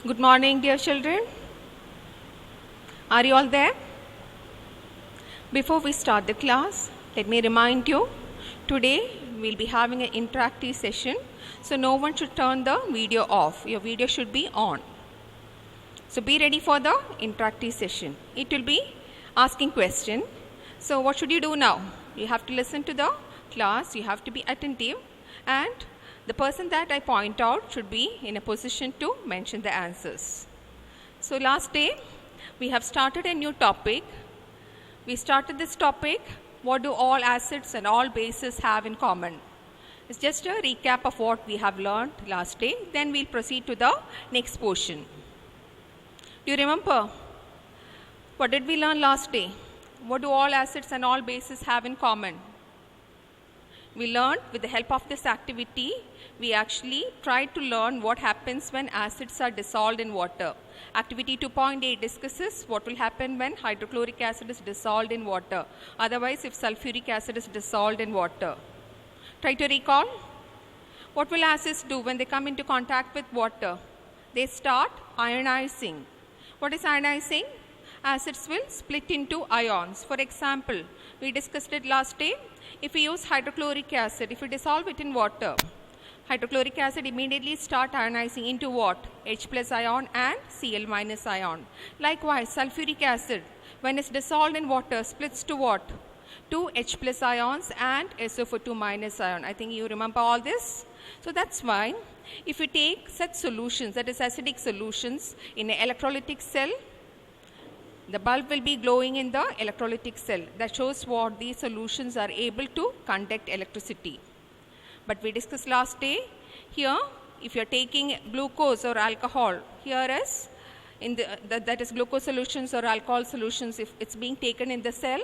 Good morning, dear children. Are you all there? Before we start the class, let me remind you, today we'll be having an interactive session, so no one should turn the video off. Your video should be on. So be ready for the interactive session. It will be asking question. So what should you do now? You have to listen to the class, you have to be attentive, and the person that I point out should be in a position to mention the answers. So last day we have started a new topic. We started this topic, what do all acids and all bases have in common? It's just a recap of what we have learned last day. Then we'll proceed to the next portion. Do you remember? What did we learn last day? What do all acids and all bases have in common? We learned with the help of this activity, we actually tried to learn what happens when acids are dissolved in water. Activity 2.8 discusses what will happen when hydrochloric acid is dissolved in water. Otherwise, if sulfuric acid is dissolved in water. Try to recall. What will acids do when they come into contact with water? They start ionizing. What is ionizing? Acids will split into ions. For example, we discussed it last day. If we use hydrochloric acid, if we dissolve it in water, hydrochloric acid immediately start ionizing into what? H plus ion and Cl minus ion. Likewise, sulfuric acid, when it's dissolved in water, splits to what? Two H plus ions and SO4 minus ion. I think you remember all this. So that's why if you take such solutions, that is acidic solutions, in an electrolytic cell, the bulb will be glowing in the electrolytic cell. That shows what these solutions are able to conduct electricity. But we discussed last day, here if you are taking glucose or alcohol, here is that is glucose solutions or alcohol solutions, if it's being taken in the cell,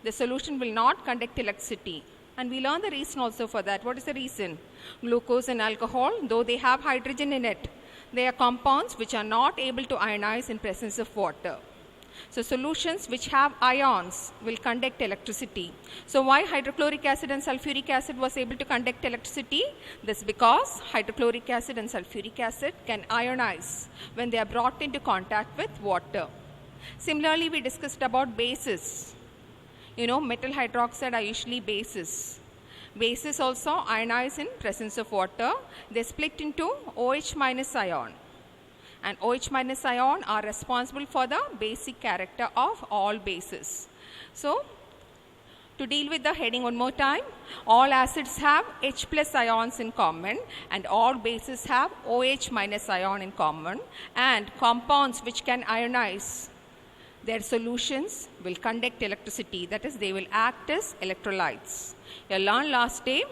the solution will not conduct electricity. And we learn the reason also for that. What is the reason? Glucose and alcohol, though they have hydrogen in it, they are compounds which are not able to ionize in presence of water. So solutions which have ions will conduct electricity. So why hydrochloric acid and sulfuric acid was able to conduct electricity? This because hydrochloric acid and sulfuric acid can ionize when they are brought into contact with water. Similarly, we discussed about bases. You know, metal hydroxide are usually bases. Bases also ionize in presence of water. They split into OH minus ion. And OH minus ion are responsible for the basic character of all bases. So, to deal with the heading one more time, all acids have H plus ions in common and all bases have OH minus ion in common, and compounds which can ionize, their solutions will conduct electricity, that is, they will act as electrolytes. You learned last day,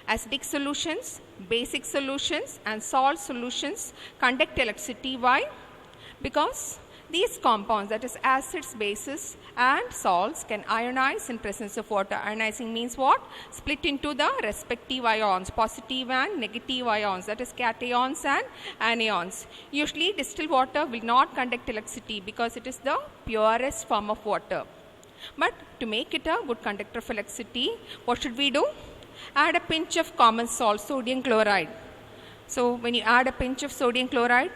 acidic solutions, basic solutions and salt solutions conduct electricity. Why? Because these compounds, that is acids, bases and salts, can ionize in presence of water. Ionizing means what? Split into the respective ions, positive and negative ions, that is cations and anions. Usually distilled water will not conduct electricity because it is the purest form of water. But to make it a good conductor of electricity, what should we do? Add a pinch of common salt, sodium chloride. So when you add a pinch of sodium chloride,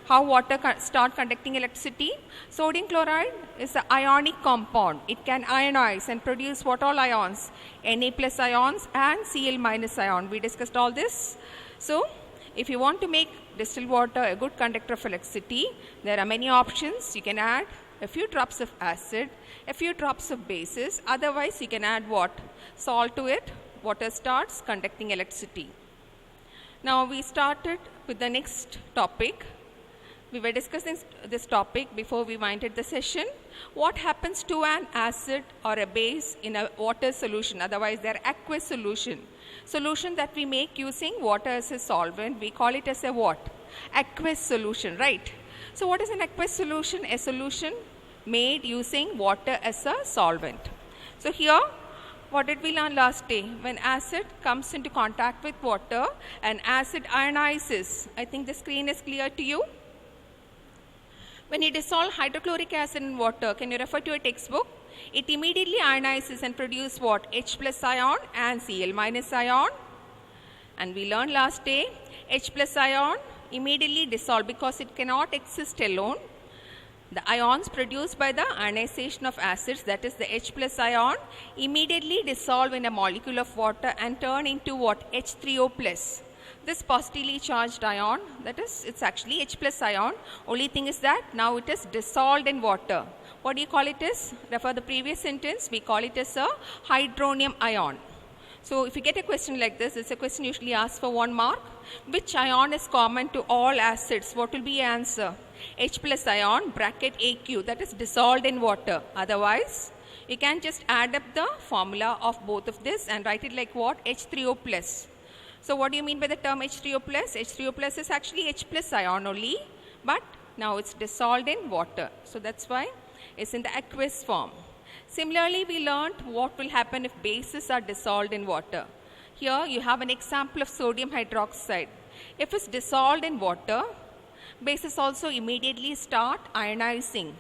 how water start conducting electricity? Sodium chloride is an ionic compound. It can ionize and produce what all ions? Na plus ions and Cl minus ion. We discussed all this. So if you want to make distilled water a good conductor of electricity, there are many options. You can add a few drops of acid, a few drops of bases. Otherwise you can add what? Salt to it. Water starts conducting electricity. Now we started with the next topic. We were discussing this topic before we winded the session. What happens to an acid or a base in a water solution? Otherwise they are aqueous solution. Solution that we make using water as a solvent, we call it as a what? Aqueous solution, right? So what is an aqueous solution? A solution made using water as a solvent. So here, what did we learn last day? When acid comes into contact with water and acid ionizes, I think the screen is clear to you. When you dissolve hydrochloric acid in water, can you refer to a textbook? It immediately ionizes and produces what? H plus ion and Cl minus ion. And we learned last day, H plus ion Immediately dissolve, because it cannot exist alone. The ions produced by the ionization of acids, that is the H plus ion, immediately dissolve in a molecule of water and turn into what? H3O plus. This positively charged ion, that is, it's actually H plus ion. Only thing is that now it is dissolved in water. What do you call it as? Refer the previous sentence, we call it as a hydronium ion. So if you get a question like this, it's a question usually asked for 1 mark. Which ion is common to all acids? What will be your answer? H plus ion bracket AQ, that is dissolved in water. Otherwise, you can just add up the formula of both of this and write it like what? H3O plus. So what do you mean by the term H3O plus? H3O plus is actually H plus ion only, but now it's dissolved in water. So that's why it's in the aqueous form. Similarly, we learned what will happen if bases are dissolved in water. Here you have an example of sodium hydroxide. If it's dissolved in water, bases also immediately start ionizing.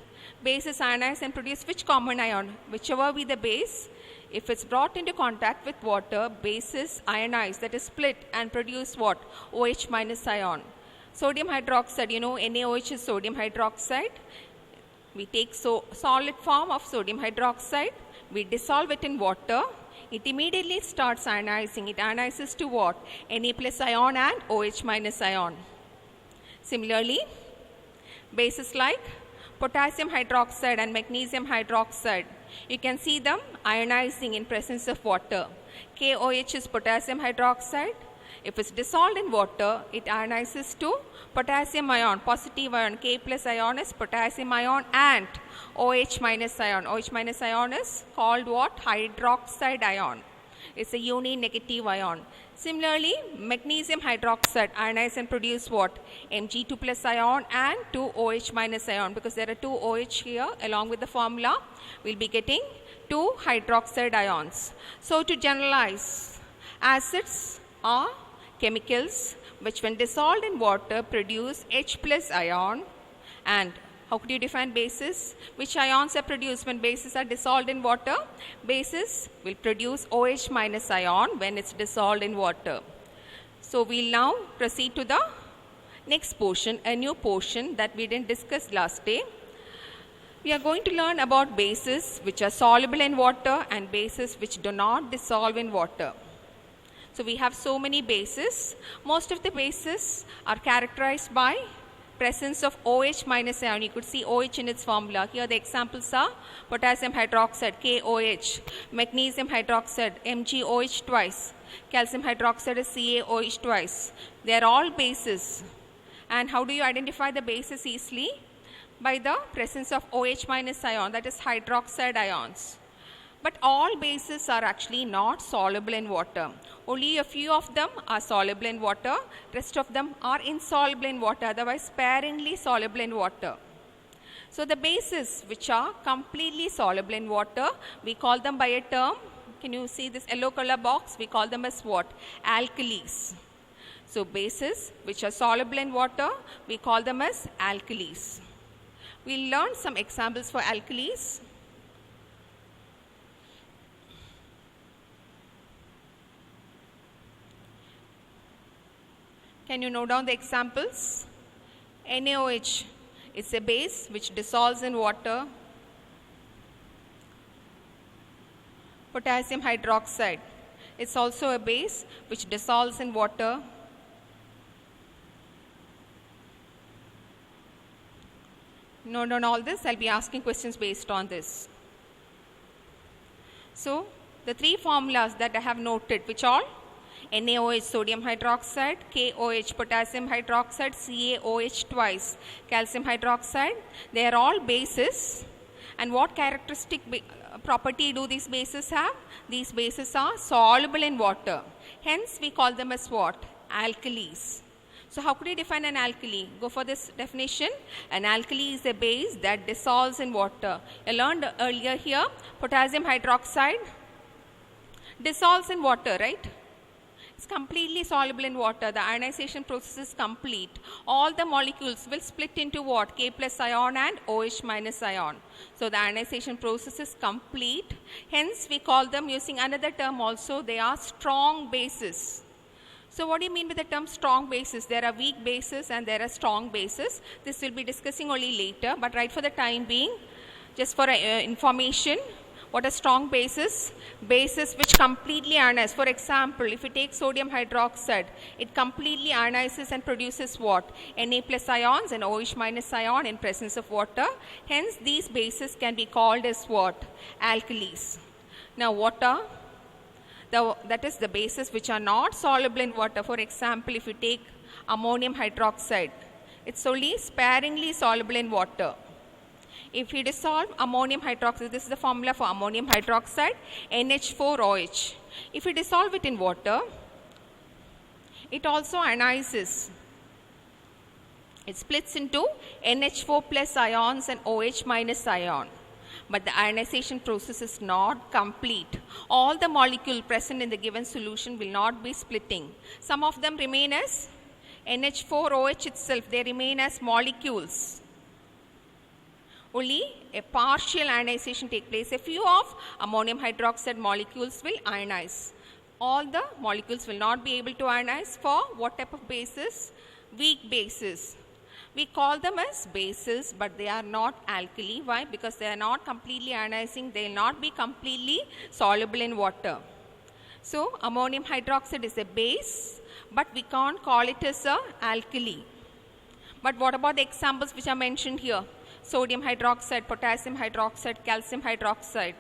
Bases ionize and produce which common ion? Whichever be the base, if it's brought into contact with water, bases ionize, that is split, and produce what? OH minus ion. Sodium hydroxide, you know NaOH is sodium hydroxide. We take solid form of sodium hydroxide, we dissolve it in water, it immediately starts ionizing. It ionizes to what? Na plus ion and OH minus ion. Similarly, bases like potassium hydroxide and magnesium hydroxide, you can see them ionizing in presence of water. KOH is potassium hydroxide. If it's dissolved in water, it ionizes to potassium ion, positive ion. K plus ion is potassium ion and OH minus ion. OH minus ion is called what? Hydroxide ion. It's a uni-negative ion. Similarly, magnesium hydroxide ionize and produce what? Mg2 plus ion and 2 OH minus ion, because there are 2 OH here. Along with the formula, we'll be getting 2 hydroxide ions. So to generalize, acids are chemicals which when dissolved in water produce H plus ion. And how could you define bases? Which ions are produced when bases are dissolved in water? Bases will produce OH minus ion when it's dissolved in water. So we'll now proceed to the next portion, a new portion that we didn't discuss last day. We are going to learn about bases which are soluble in water and bases which do not dissolve in water. So we have so many bases. Most of the bases are characterized by presence of OH minus ion. You could see OH in its formula. Here the examples are potassium hydroxide, KOH, magnesium hydroxide, MgOH twice, calcium hydroxide is CaOH twice. They are all bases. And how do you identify the bases easily? By the presence of OH minus ion, that is hydroxide ions. But all bases are actually not soluble in water. Only a few of them are soluble in water. Rest of them are insoluble in water, otherwise sparingly soluble in water. So the bases which are completely soluble in water, we call them by a term. Can you see this yellow color box? We call them as what? Alkalis. So bases which are soluble in water, we call them as alkalis. We'll learn some examples for alkalis. Can you note down the examples? NaOH is a base which dissolves in water. Potassium hydroxide is also a base which dissolves in water. Note down all this. I'll be asking questions based on this. So, the 3 formulas that I have noted, which all? NaOH sodium hydroxide, KOH potassium hydroxide, CaOH twice calcium hydroxide. They are all bases. And what characteristic property do these bases have? These bases are soluble in water. Hence, we call them as what? Alkalis. So, how could you define an alkali? Go for this definition. An alkali is a base that dissolves in water. I learned earlier here, potassium hydroxide dissolves in water, right? It's completely soluble in water. The ionization process is complete. All the molecules will split into what? K plus ion and OH minus ion. So the ionization process is complete. Hence we call them, using another term also, they are strong bases. So what do you mean by the term strong bases? There are weak bases and there are strong bases. This we'll be discussing only later, but right for the time being, just for information, what are strong bases? Bases which completely ionize. For example, if you take sodium hydroxide, it completely ionizes and produces what? Na plus ions and OH minus ion in presence of water. Hence, these bases can be called as what? Alkalis. Now, water, that is the bases which are not soluble in water. For example, if you take ammonium hydroxide, it's only sparingly soluble in water. If you dissolve ammonium hydroxide, this is the formula for ammonium hydroxide, NH4OH. If you dissolve it in water, it also ionizes. It splits into NH4 plus ions and OH minus ion. But the ionization process is not complete. All the molecules present in the given solution will not be splitting. Some of them remain as NH4OH itself. They remain as molecules. Only a partial ionization takes place. A few of ammonium hydroxide molecules will ionize. All the molecules will not be able to ionize. For what type of bases? Weak bases. We call them as bases, but they are not alkali. Why? Because they are not completely ionizing. They will not be completely soluble in water. So, ammonium hydroxide is a base, but we can't call it as a alkali. But what about the examples which are mentioned here? Sodium hydroxide, potassium hydroxide, calcium hydroxide.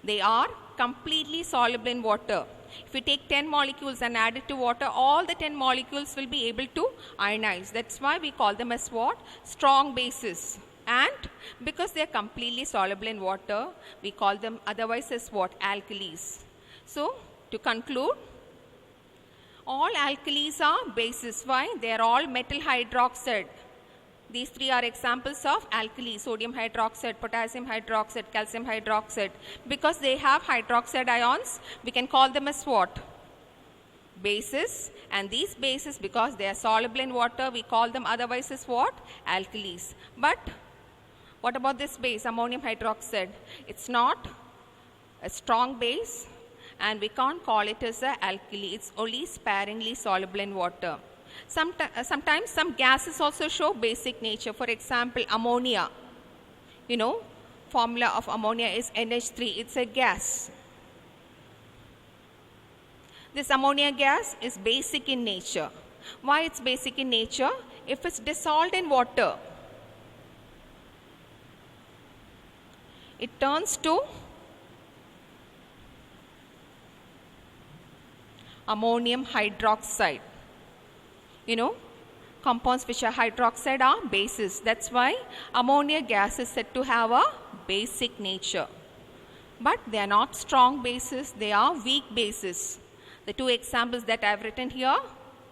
They are completely soluble in water. If you take 10 molecules and add it to water, all the 10 molecules will be able to ionize. That's why we call them as what? Strong bases. And because they are completely soluble in water, we call them otherwise as what? Alkalis. So, to conclude, all alkalis are bases. Why? They are all metal hydroxide. These three are examples of alkali: sodium hydroxide, potassium hydroxide, calcium hydroxide. Because they have hydroxide ions, we can call them as what? Bases. And these bases, because they are soluble in water, we call them otherwise as what? Alkalis. But what about this base, ammonium hydroxide? It's not a strong base and we can't call it as an alkali. It's only sparingly soluble in water. Sometimes some gases also show basic nature. For example, ammonia. Formula of ammonia is NH3. It's a gas. This ammonia gas is basic in nature. Why it's basic in nature? If it's dissolved in water, it turns to ammonium hydroxide. Compounds which are hydroxide are bases. That's why ammonia gas is said to have a basic nature. But they are not strong bases, they are weak bases. The two examples that I have written here,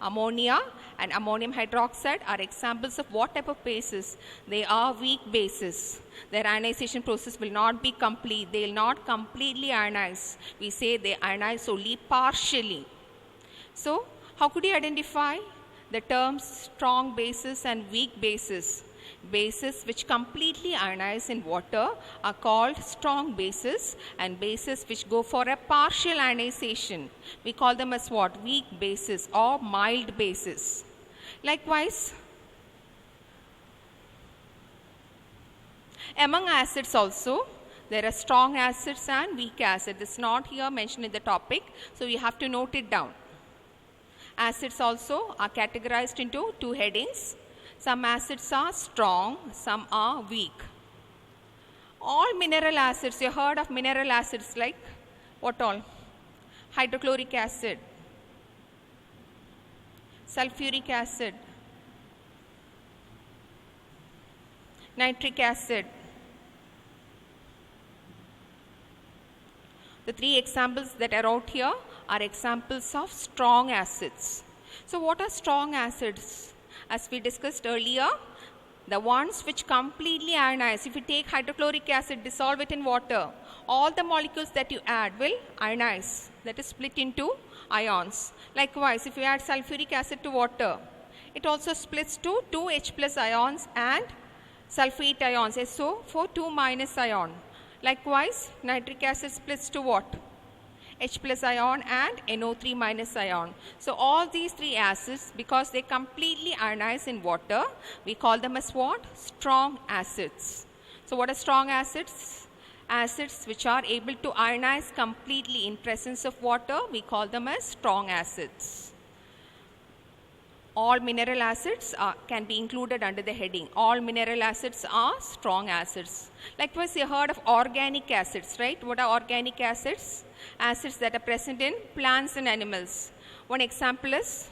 ammonia and ammonium hydroxide, are examples of what type of bases? They are weak bases. Their ionization process will not be complete. They will not completely ionize. We say they ionize only partially. So, how could you identify the terms strong bases and weak bases? Bases which completely ionize in water are called strong bases, and bases which go for a partial ionization, we call them as what? Weak bases or mild bases. Likewise, among acids also, there are strong acids and weak acids. This is not here mentioned in the topic, so you have to note it down. Acids also are categorized into two headings. Some acids are strong, some are weak. All mineral acids, you heard of mineral acids like what all? Hydrochloric acid, sulfuric acid, nitric acid. The three examples that are out here are examples of strong acids. So what are strong acids? As we discussed earlier, the ones which completely ionize. If you take hydrochloric acid, dissolve it in water, all the molecules that you add will ionize, that is split into ions. Likewise, if you add sulfuric acid to water, it also splits to 2H plus ions and sulfate ions, SO for 2 minus ion. Likewise, nitric acid splits to what? H plus ion and NO3 minus ion. So all these three acids, because they completely ionize in water, we call them as what? Strong acids. So what are strong acids? Acids which are able to ionize completely in presence of water, we call them as strong acids. All mineral acids can be included under the heading. All mineral acids are strong acids. Likewise, you heard of organic acids, right? What are organic acids? Acids that are present in plants and animals. One example is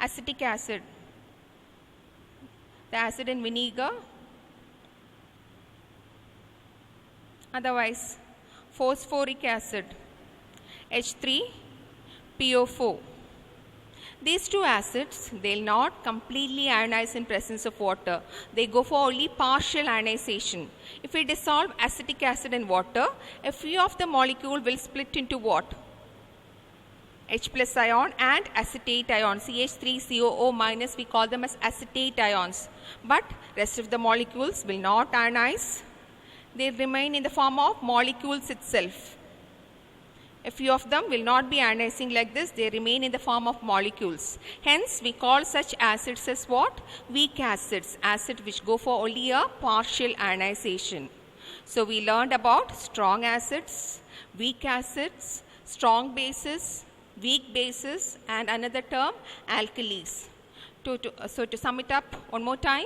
acetic acid, the acid in vinegar. Otherwise, phosphoric acid, H3PO4. These two acids, they will not completely ionize in presence of water. They go for only partial ionization. If we dissolve acetic acid in water, a few of the molecule will split into what? H plus ion and acetate ion. CH3COO minus, we call them as acetate ions. But rest of the molecules will not ionize. They remain in the form of molecules itself. A few of them will not be ionizing like this, they remain in the form of molecules. Hence, we call such acids as what? Weak acids, acids which go for only a partial ionization. So, we learned about strong acids, weak acids, strong bases, weak bases, and another term, alkalis. So, to sum it up one more time,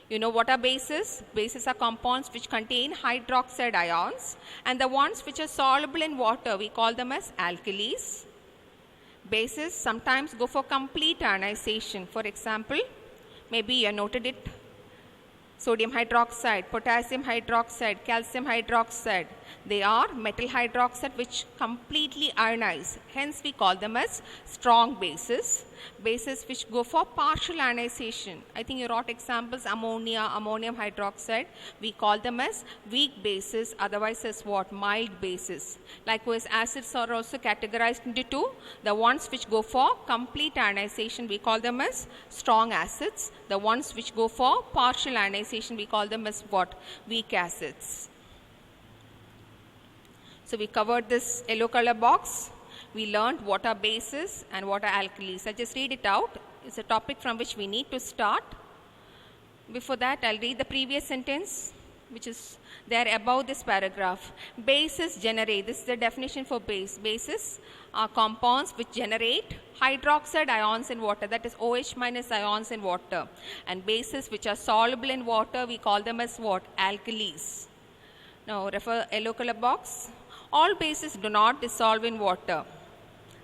you know what are bases? Bases are compounds which contain hydroxide ions, and the ones which are soluble in water, we call them as alkalis. Bases sometimes go for complete ionization. For example, maybe you have noted it: sodium hydroxide, potassium hydroxide, calcium hydroxide. They are metal hydroxide which completely ionize. Hence, we call them as strong bases. Bases which go for partial ionization. I think you wrote examples: ammonia, ammonium hydroxide. We call them as weak bases, otherwise as what? Mild bases. Likewise, acids are also categorized into two. The ones which go for complete ionization, we call them as strong acids. The ones which go for partial ionization, we call them as what? Weak acids. So we covered this yellow color box. We learned what are bases and what are alkalis. I'll just read it out. It's a topic from which we need to start. Before that, I'll read the previous sentence, which is there above this paragraph. Bases generate, this is the definition for base. Bases are compounds which generate hydroxide ions in water, that is OH minus ions in water. And bases which are soluble in water, we call them as what? Alkalis. Now refer yellow color box. All bases do not dissolve in water.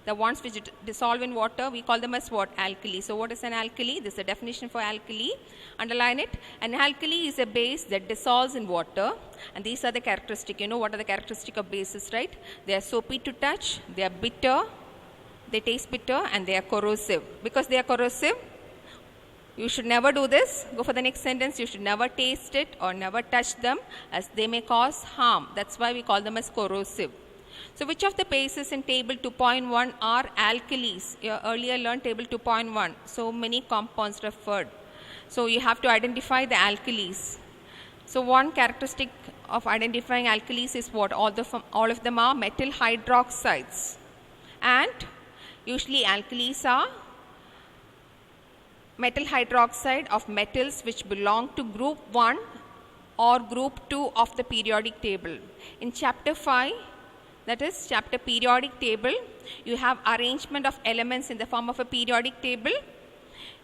The ones which dissolve in water, we call them as what? Alkali. So what is an alkali? This is a definition for alkali. Underline it. An alkali is a base that dissolves in water. And these are the characteristics. You know what are the characteristics of bases, right? They are soapy to touch, they are bitter, they taste bitter, and they are corrosive. Because they are corrosive, you should never do this. Go for the next sentence. You should never taste it or never touch them, as they may cause harm. That's why we call them as corrosive. So which of the bases in table 2.1 are alkalis? You earlier learned table 2.1. So many compounds referred. So you have to identify the alkalis. So one characteristic of identifying alkalis is what? All of them are metal hydroxides. And usually alkalis are metal hydroxide of metals which belong to group 1 or group 2 of the periodic table. In chapter 5, that is chapter periodic table, you have arrangement of elements in the form of a periodic table.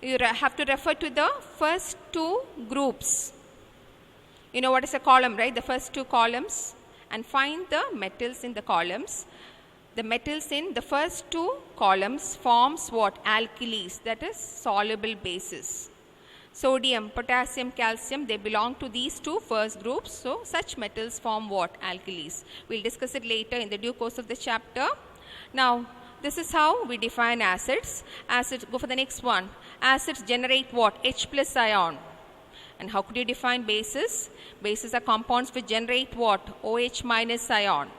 You have to refer to the first two groups. You know what is a column, right? The first two columns, and find the metals in the columns. The metals in the first two columns forms what? Alkalis, that is soluble bases. Sodium, potassium, calcium, they belong to these two first groups. So such metals form what? Alkalis. We'll discuss it later in the due course of the chapter. Now, this is how we define acids. Acids, go for the next one. Acids generate what? H plus ion. And how could you define bases? Bases are compounds which generate what? OH minus ion.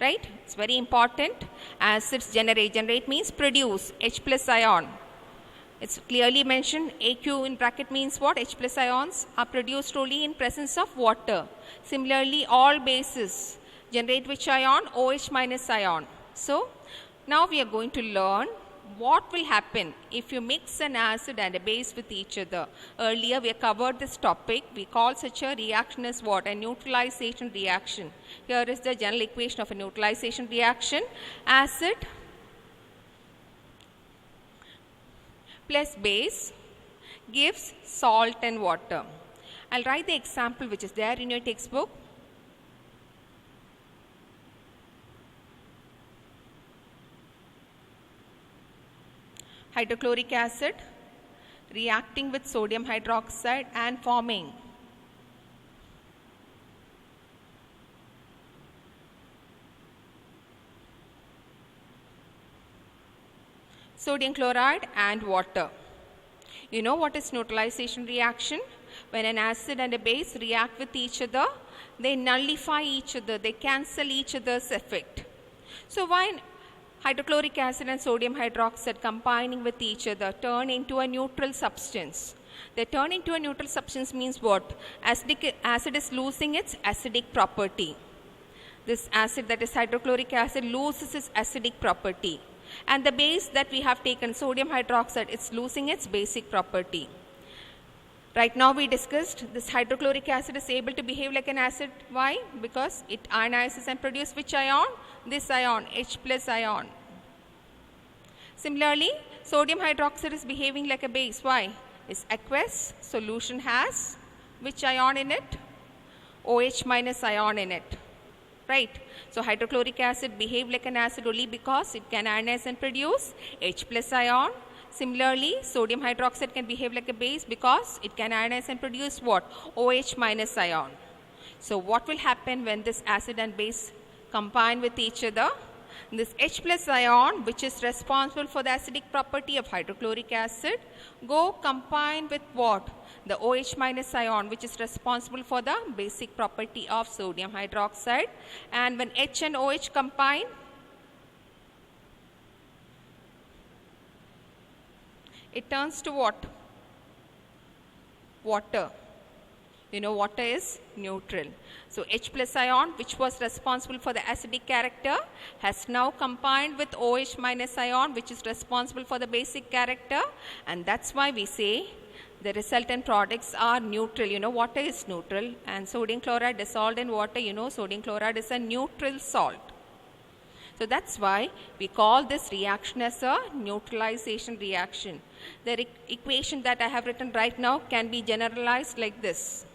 Right? It's very important. Acids generate. Generate means produce. H plus ion. It's clearly mentioned. AQ in bracket means what? H plus ions are produced only in presence of water. Similarly, all bases Generate which ion? OH minus ion. So now we are going to learn what will happen if you mix an acid and a base with each other. Earlier we have covered this topic. We call such a reaction as what? A neutralization reaction. Here is the general equation of a neutralization reaction. Acid plus base gives salt and water. I'll write the example which is there in your textbook. Hydrochloric acid reacting with sodium hydroxide and forming sodium chloride and water. You know what is neutralization reaction? When an acid and a base react with each other, they nullify each other, they cancel each other's effect. So when hydrochloric acid and sodium hydroxide combining with each other turn into a neutral substance. They turn into a neutral substance means what? Acid is losing its acidic property. This acid, that is hydrochloric acid, loses its acidic property. And the base that we have taken, sodium hydroxide, it's losing its basic property. Right now we discussed this hydrochloric acid is able to behave like an acid. Why? Because it ionizes and produces which ion? This ion, H plus ion. Similarly, sodium hydroxide is behaving like a base. Why? It's aqueous. Solution has which ion in it? OH minus ion in it. Right? So hydrochloric acid behave like an acid only because it can ionize and produce H plus ion. Similarly, sodium hydroxide can behave like a base because it can ionize and produce what? OH minus ion. So what will happen when this acid and base combine with each other? This H plus ion, which is responsible for the acidic property of hydrochloric acid, go combine with what? The OH minus ion, which is responsible for the basic property of sodium hydroxide. And when H and OH combine, it turns to what? Water. You know, water is neutral. So H plus ion, which was responsible for the acidic character, has now combined with OH minus ion, which is responsible for the basic character. And that's why we say the resultant products are neutral. You know, water is neutral, and sodium chloride dissolved in water, you know, sodium chloride is a neutral salt. So that's why we call this reaction as a neutralization reaction. The equation that I have written right now can be generalized like this.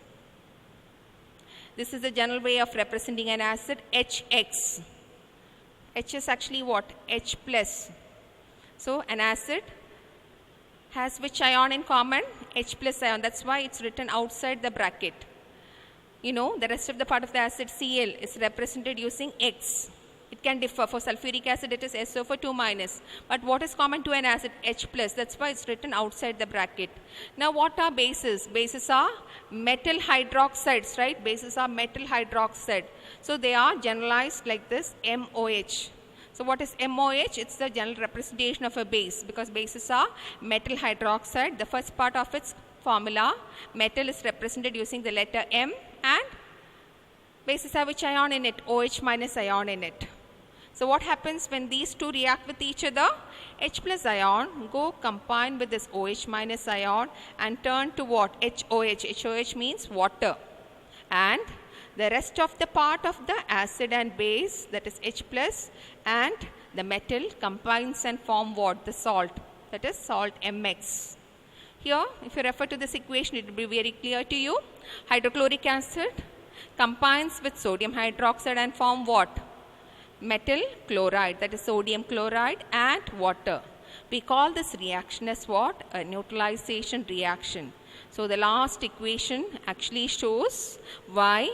This is the general way of representing an acid, HX. H is actually what? H plus. So an acid has which ion in common? H plus ion. That's why it's written outside the bracket. You know, the rest of the part of the acid, Cl, is represented using X. It can differ. For sulfuric acid, it is SO4 2 minus. But what is common to an acid? H plus. That's why it's written outside the bracket. Now, what are bases? Bases are metal hydroxides, right? Bases are metal hydroxide. So, they are generalized like this, MOH. So, what is MOH? It's the general representation of a base, because bases are metal hydroxide. The first part of its formula, metal is represented using the letter M, and bases have which ion in it? OH minus ion in it. So what happens when these two react with each other? H plus ion go combine with this OH minus ion and turn to what? HOH. HOH means water. And the rest of the part of the acid and base, that is H plus, and the metal combines and form what? The salt. That is salt MX. Here, if you refer to this equation, it will be very clear to you. Hydrochloric acid combines with sodium hydroxide and form what? Metal chloride, that is sodium chloride, and water. We call this reaction as what? A neutralization reaction. So the last equation actually shows why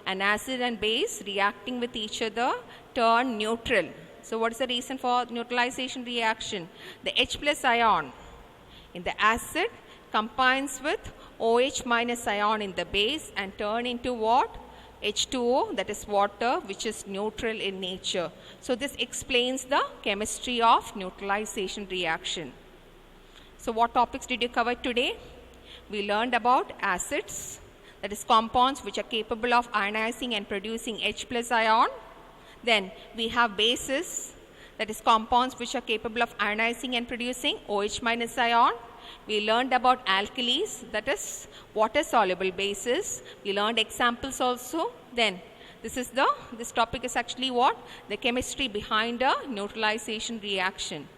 an acid and base reacting with each other turn neutral. So what is the reason for neutralization reaction? The H plus ion in the acid combines with OH minus ion in the base and turn into what? H2O, that is water, which is neutral in nature. So this explains the chemistry of neutralization reaction. So what topics did you cover today? We learned about acids, that is compounds which are capable of ionizing and producing H plus ion. Then we have bases, that is compounds which are capable of ionizing and producing OH minus ion. We learned about alkalis, that is water soluble bases. We learned examples also. Then this topic is actually what? The chemistry behind a neutralization reaction.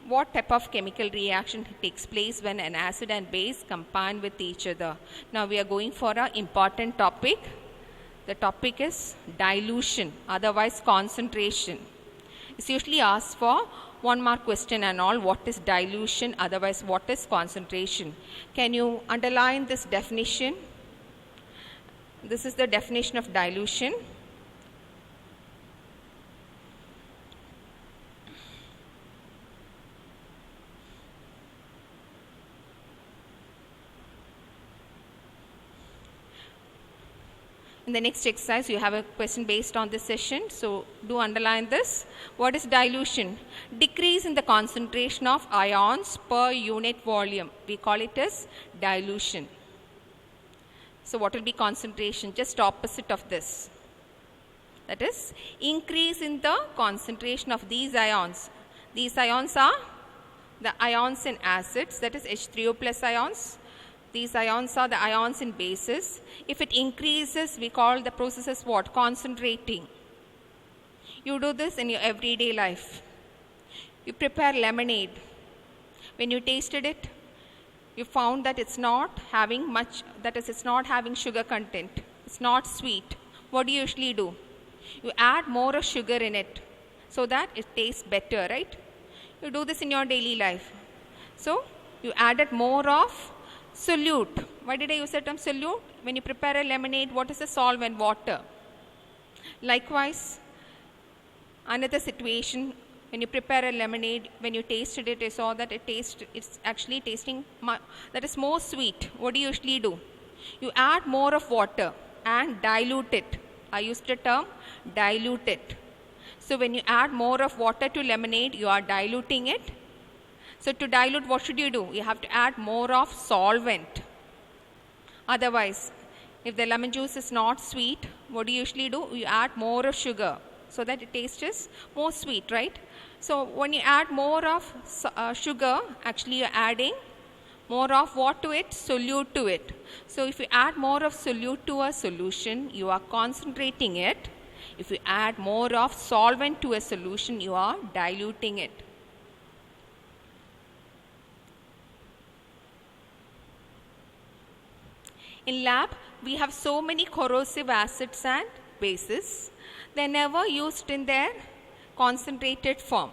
What type of chemical reaction takes place when an acid and base combine with each other. Now we are going for an important topic. The topic is dilution, otherwise concentration. It's usually asked for 1 mark question and all. What is dilution, otherwise what is concentration? Can you underline this definition? This is the definition of dilution. In the next exercise, you have a question based on this session. So, do underline this. What is dilution? Decrease in the concentration of ions per unit volume. We call it as dilution. So, what will be concentration? Just opposite of this. That is, increase in the concentration of these ions. These ions are the ions in acids, that is H3O plus ions. These ions are the ions in bases. If it increases, we call the process as what? Concentrating. You do this in your everyday life. You prepare lemonade. When you tasted it, you found that it's not having much, that is, it's not having sugar content. It's not sweet. What do you usually do? You add more of sugar in it so that it tastes better, right? You do this in your daily life. So, you added more of solute. Why did I use the term solute? When you prepare a lemonade, what is the solvent? Water. Likewise, another situation, when you prepare a lemonade, when you tasted it, you saw that it's actually tasting, that is more sweet. What do you usually do? You add more of water and dilute it. I used the term dilute it. So when you add more of water to lemonade, you are diluting it. So to dilute, what should you do? You have to add more of solvent. Otherwise, if the lemon juice is not sweet, what do you usually do? You add more of sugar so that it tastes more sweet, right? So when you add more of sugar, actually you're adding more of what to it? Solute to it. So if you add more of solute to a solution, you are concentrating it. If you add more of solvent to a solution, you are diluting it. In lab, we have so many corrosive acids and bases. They are never used in their concentrated form.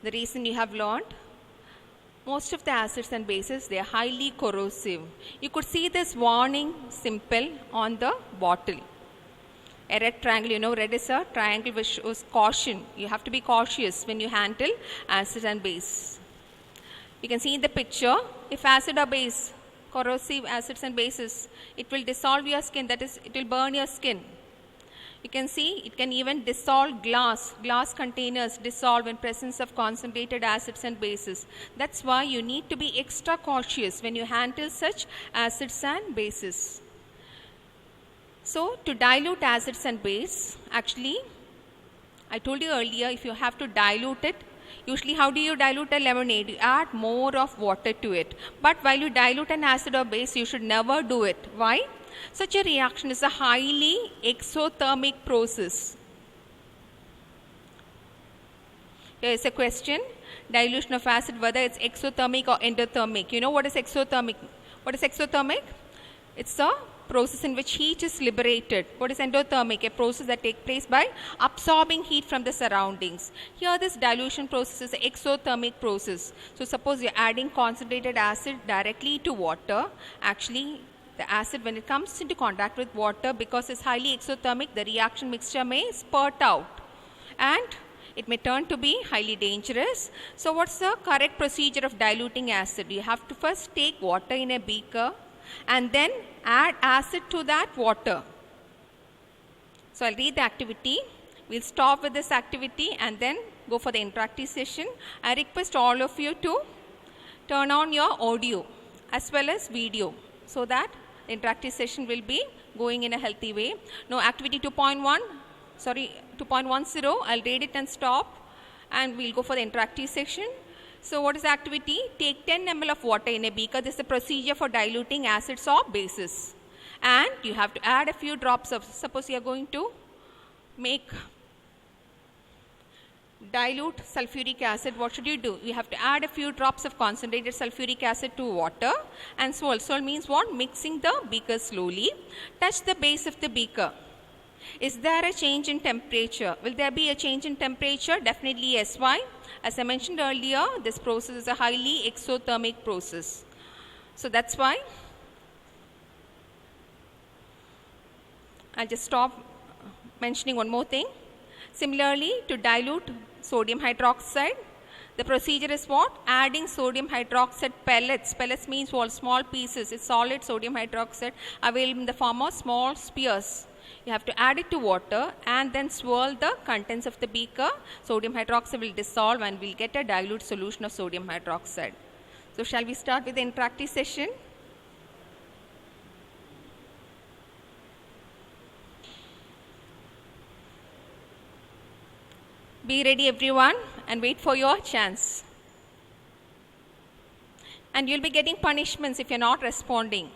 The reason you have learned, most of the acids and bases, they are highly corrosive. You could see this warning symbol on the bottle. A red triangle, you know, red is a triangle which shows caution. You have to be cautious when you handle acid and base. You can see in the picture, if acid or base, corrosive acids and bases, it will dissolve your skin, that is, it will burn your skin. You can see it can even dissolve glass. Glass containers dissolve in presence of concentrated acids and bases. That's why you need to be extra cautious when you handle such acids and bases. So to dilute acids and base, actually, I told you earlier, if you have to dilute it, usually how do you dilute a lemonade? You add more of water to it. But while you dilute an acid or base, you should never do it. Why? Such a reaction is a highly exothermic process. Here is a question. Dilution of acid, whether it's exothermic or endothermic. You know what is exothermic? What is exothermic? It's a process in which heat is liberated. What is endothermic? A process that takes place by absorbing heat from the surroundings. Here this dilution process is an exothermic process. So suppose you're adding concentrated acid directly to water. Actually, the acid, when it comes into contact with water, because it's highly exothermic, the reaction mixture may spurt out and it may turn to be highly dangerous. So what's the correct procedure of diluting acid? You have to first take water in a beaker and then add acid to that water. So I'll read the activity. We'll stop with this activity and then go for the interactive session. I request all of you to turn on your audio as well as video so that the interactive session will be going in a healthy way. Now activity 2.1, 2.10. I'll read it and stop, and we'll go for the interactive section. So what is the activity? Take 10 ml of water in a beaker. This is the procedure for diluting acids or bases. And you have to add a few drops of, suppose you are going to make dilute sulfuric acid. What should you do? You have to add a few drops of concentrated sulfuric acid to water and swirl. Swirl means what? Mixing the beaker slowly. Touch the base of the beaker. Is there a change in temperature? Will there be a change in temperature? Definitely yes. Why? As I mentioned earlier, this process is a highly exothermic process. So that's why. I'll just stop mentioning one more thing. Similarly, to dilute sodium hydroxide, the procedure is what? Adding sodium hydroxide pellets. Pellets means what? Small pieces. It's solid sodium hydroxide available in the form of small spheres. You have to add it to water and then swirl the contents of the beaker. Sodium hydroxide will dissolve and we'll get a dilute solution of sodium hydroxide. So shall we start with the interactive session? Be ready everyone and wait for your chance. And you'll be getting punishments if you're not responding.